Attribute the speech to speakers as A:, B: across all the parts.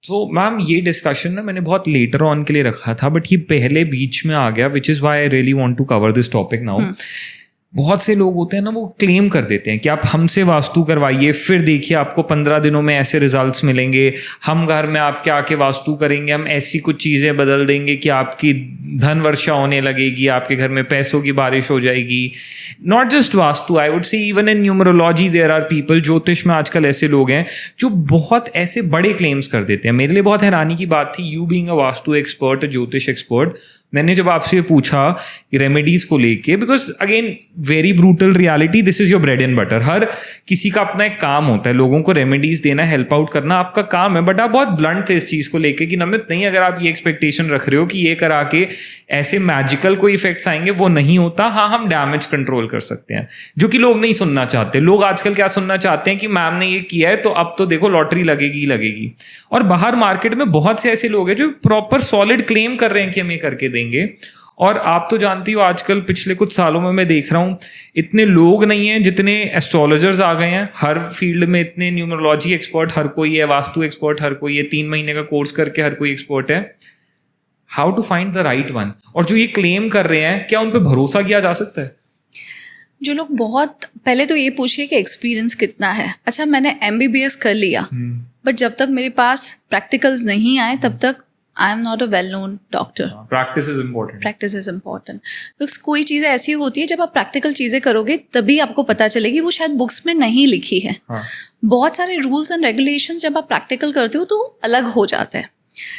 A: तो मैम ये डिस्कशन ना मैंने बहुत लेटर ऑन के लिए रखा था, बट ये पहले बीच में आ गया, which is why I really want to cover this topic now. बहुत से लोग होते हैं ना, वो क्लेम कर देते हैं कि आप हमसे वास्तु करवाइए, फिर देखिए आपको 15 दिनों में ऐसे रिजल्ट्स मिलेंगे, हम घर में आपके आके वास्तु करेंगे, हम ऐसी कुछ चीज़ें बदल देंगे कि आपकी धन वर्षा होने लगेगी, आपके घर में पैसों की बारिश हो जाएगी। Not just vastu, I would say even in numerology there are people, ज्योतिष में आजकल ऐसे लोग हैं जो बहुत ऐसे बड़े क्लेम्स कर देते हैं। मेरे लिए बहुत हैरानी की बात थी, you being a vastu expert, jyotish expert, मैंने जब आपसे पूछा रेमेडीज को लेके, because again very brutal reality, this is your bread and butter. हर किसी का अपना एक काम होता है, लोगों को रेमेडीज देना, हेल्प आउट करना आपका काम है, बट आप बहुत ब्लंट थे इस चीज़ को लेके कि नमित नहीं, अगर आप ये एक्सपेक्टेशन रख रहे हो कि ये करा के ऐसे मैजिकल कोई इफेक्ट्स आएंगे, वो नहीं होता। हाँ, हम डैमेज कंट्रोल कर सकते हैं, जो कि लोग नहीं सुनना चाहते। लोग आजकल क्या सुनना चाहते हैं कि मैम ने ये किया है तो अब तो देखो लॉटरी लगेगी ही लगेगी। और बाहर मार्केट में बहुत से ऐसे लोग हैं जो प्रॉपर सॉलिड क्लेम कर रहे हैं कि हम ये करके देंगे। और आप तो जानती हो आजकल पिछले कुछ सालों में मैं देख रहा हूँ इतने लोग नहीं हैं जितने एस्ट्रोलॉजर्स आ गए हैं हर फील्ड में, इतने न्यूमरोलॉजी एक्सपर्ट हर कोई है, वास्तु एक्सपर्ट हर कोई है, 3 महीने का कोर्स करके हर कोई एक्सपर्ट है। How to find the right one? और जो ये क्लेम कर रहे हैं, क्या उन पर भरोसा किया जा सकता है?
B: जो लोग बहुत पहले तो ये पूछिए कि एक्सपीरियंस कितना है। अच्छा, मैंने MBBS कर लिया, बट जब तक मेरे पास प्रैक्टिकल्स नहीं आए तब तक I am not a well known doctor.
A: Practice is important.
B: Practice is important, because कोई चीज़ें ऐसी होती है जब आप प्रैक्टिकल चीज़ें करोगे तभी आपको पता चलेगी, वो शायद बुक्स में नहीं लिखी है। बहुत सारे रूल्स एंड रेगुलेशंस जब आप प्रैक्टिकल करते हो तो अलग हो जाता है।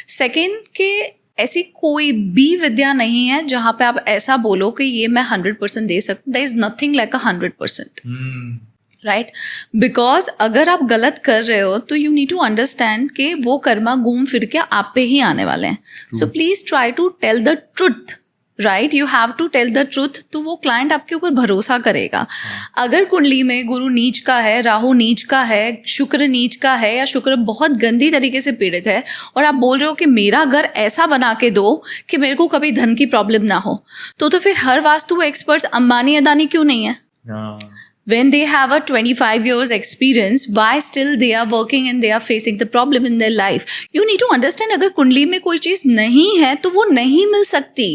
B: सेकेंड के ऐसी कोई भी विद्या नहीं है जहाँ पे आप ऐसा बोलो कि ये मैं 100% दे सकता हूँ। There is nothing like 100%, right? Because अगर आप गलत कर रहे हो तो यू नीड टू अंडरस्टैंड कि वो कर्मा घूम फिर के आप पे ही आने वाले हैं। So please try to tell the truth, right? You have to tell the truth, तो वो क्लाइंट आपके ऊपर भरोसा करेगा। अगर कुंडली में गुरु नीच का है, राहु नीच का है, शुक्र नीच का है, या शुक्र बहुत गंदी तरीके से पीड़ित है, और आप बोल रहे हो कि मेरा घर ऐसा बना के दो कि मेरे को कभी धन की प्रॉब्लम ना हो, तो फिर हर वास्तु एक्सपर्ट्स अंबानी अदानी क्यों नहीं है? When they have a 25 years experience, why still they are working and they are facing the problem in their life? You need to understand, अगर कुंडली में कोई चीज़ नहीं है तो वो नहीं मिल सकती।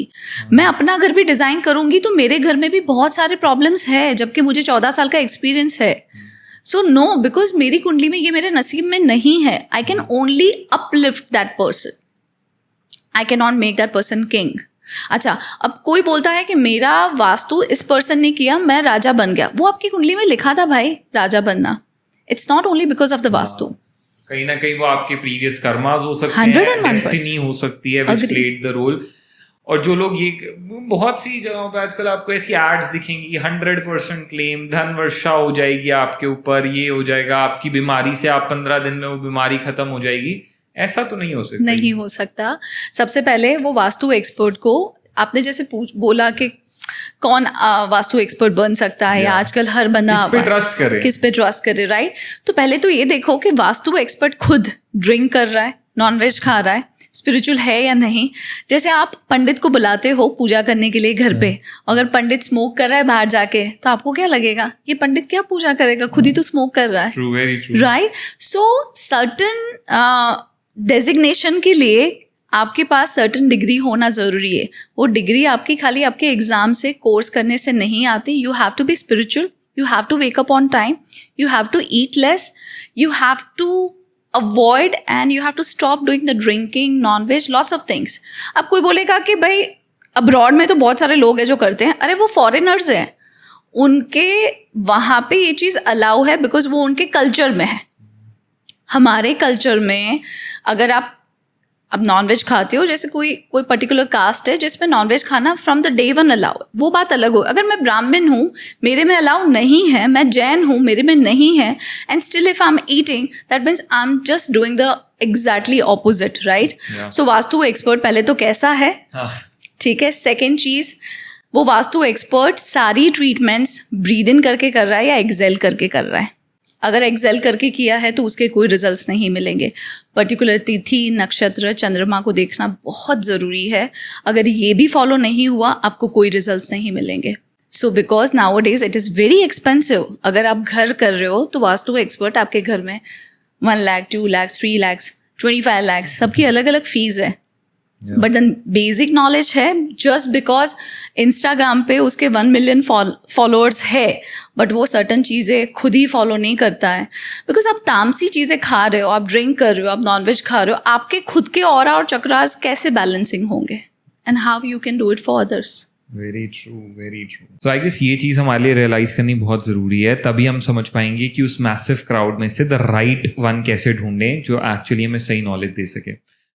B: मैं अपना घर भी डिज़ाइन करूँगी तो मेरे घर में भी बहुत सारे प्रॉब्लम्स है, जबकि मुझे 14 साल का एक्सपीरियंस है। सो नो, बिकॉज मेरी कुंडली में ये मेरे नसीब में नहीं है। I can only uplift that person, I can not make that person king. अच्छा, अब कोई बोलता है कि मेरा वास्तु इस पर्सन ने किया, मैं राजा बन गया। वो आपकी कुंडली में लिखा था भाई, राजा बनना। It's not only because of the vastu.
A: कहीं ना कहीं वो आपके प्रीवियस कर्मास हो सकते हैं, डेस्टिनी हो सकती है व्हिच प्लेड द रोल। और जो लोग ये, बहुत सी जगहों पे आजकल आपको ऐसी एड्स दिखेंगी, 100% क्लेम, धन वर्षा हो जाएगी आपके ऊपर, ये हो जाएगा, आपकी बीमारी से आप 15 दिन में वो बीमारी खत्म हो जाएगी। ऐसा तो नहीं हो सकता।
B: नहीं हो सकता। सबसे पहले वो वास्तु एक्सपर्ट को, आपने जैसे बोला कि कौन वास्तु एक्सपर्ट बन सकता है, आजकल हर बंदा किस पे ट्रस्ट करे, राइट? तो पहले तो ये देखो कि वास्तु एक्सपर्ट खुद ड्रिंक कर रहा है, नॉनवेज खा रहा है, स्पिरिचुअल है या नहीं। जैसे आप पंडित को बुलाते हो पूजा करने के लिए घर पे, अगर पंडित स्मोक कर रहा है बाहर जाके तो आपको क्या लगेगा, ये पंडित क्या पूजा करेगा, खुद ही तो स्मोक कर रहा है, राइट? सो सर्टन डेजिग्नेशन के लिए आपके पास सर्टन डिग्री होना ज़रूरी है। वो डिग्री आपकी खाली आपके एग्ज़ाम से, कोर्स करने से नहीं आती। You have to be spiritual, you have to wake up on time, you have to eat less, you have to avoid and you have to stop doing the drinking, non veg, lots of things. अब कोई बोलेगा कि भाई abroad में तो बहुत सारे लोग हैं जो करते हैं। अरे वो फॉरेनर्स हैं, उनके वहाँ पे ये चीज़ अलाउ है बिकॉज वो उनके कल्चर में है। हमारे कल्चर में अगर आप अब नॉनवेज खाते हो, जैसे कोई पर्टिकुलर कास्ट है जिसमें नॉनवेज खाना from the day one allow, वो बात अलग हो। अगर मैं ब्राह्मण हूँ, मेरे में अलाउ नहीं है, मैं जैन हूँ, मेरे में नहीं है, and still if I am eating, that means I am just doing the exactly opposite, right? So vastu expert पहले तो कैसा है, ठीक है? सेकेंड चीज़, वो वास्तु एक्सपर्ट सारी ट्रीटमेंट्स ब्रीद इन करके कर रहा है या एक्सेल करके कर रहा है। अगर एक्सेल करके किया है तो उसके कोई रिजल्ट्स नहीं मिलेंगे। पर्टिकुलर तिथि, नक्षत्र, चंद्रमा को देखना बहुत ज़रूरी है। अगर ये भी फॉलो नहीं हुआ, आपको कोई रिजल्ट्स नहीं मिलेंगे। So because now days it is very expensive. अगर आप घर कर रहे हो तो वास्तु एक्सपर्ट आपके घर में 1 लाख, 2 लाख, 3 लाख, 25 lakhs, सबकी अलग अलग फीस है. बट देन बेसिक नॉलेज है. जस्ट बिकॉज इंस्टाग्राम पे उसके 1 million फॉलोअर्स है, बट वो सर्टन चीज़ें खुद ही फॉलो नहीं करता है. बिकॉज आप तामसी चीज़ें खा रहे हो, आप ड्रिंक कर रहे हो, आप नॉनवेज खा रहे हो, आपके खुद के ऑरा और चक्रास कैसे बैलेंसिंग होंगे? And how you can do it for others.
A: Very true, very true. So I guess ये चीज़ हमारे लिए रियलाइज करनी बहुत ज़रूरी है, तभी हम समझ पाएंगे कि उस मैसिव क्राउड में से द राइट वन कैसे ढूंढें जो एक्चुअली हमें सही नॉलेज दे सके.